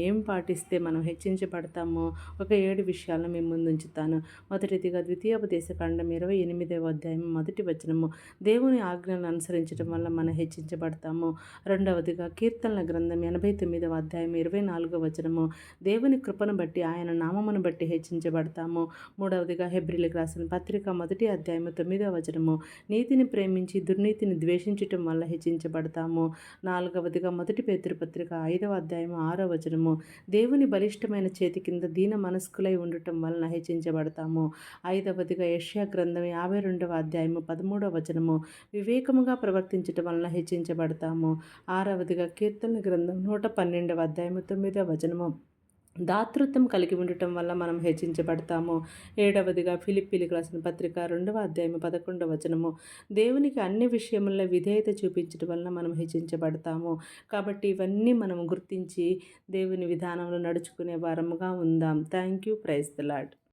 ఏం పాటిస్తే మనం హెచ్చించబడతామో ఒక 7 విషయాలను మీ ముందుంచుతాను. మొదటిదిగా ద్వితీయోపదేశకాండం 28వ అధ్యాయం మొదటి వచనము. దేవుని ఆజ్ఞలను అనుసరించడం వల్ల మనం హెచ్చించబడతాము. రెండవదిగా కీర్తనల గ్రంథం 89వ అధ్యాయం 24వ వచనము. దేవుని కృపను బట్టి ఆయన నామమును బట్టి హెచ్చించబడతాము. మూడవదిగా హెబ్రీయులకు రాసిన పత్రిక మొదటి అధ్యాయము 9వ వచనము. నీతిని ప్రేమించి దుర్నీతిని ద్వేషించటం వల్ల హెచ్చించబడతాము. నాలుగవదిగా మొదటి పేతురు పత్రిక 5వ అధ్యాయము 6వ వచనము. దేవుని బలిష్టమైన చేతి కింద దీన మనస్కులై ఉండటం వలన హెచ్చించబడతాము. ఐదవదిగా యెషయా గ్రంథం 52వ అధ్యాయము 13వ వచనము. వివేకముగా ప్రవర్తించటం వలన హెచ్చించబడతాము. ఆరవదిగా కీర్తనల గ్రంథం 112వ అధ్యాయము 9వ వచనము. దాతృత్వం కలిగి ఉండటం వల్ల మనం హెచ్చించబడతాము. ఏడవదిగా ఫిలిప్పీలకు రాసిన పత్రిక 2వ అధ్యాయము 11వ వచనము. దేవునికి అన్ని విషయముల్లో విధేయత చూపించడం వలన మనం హెచ్చించబడతాము. కాబట్టి ఇవన్నీ మనం గుర్తించి దేవుని విధానంలో నడుచుకునే వారముగా ఉందాం. Thank you. Praise the lord.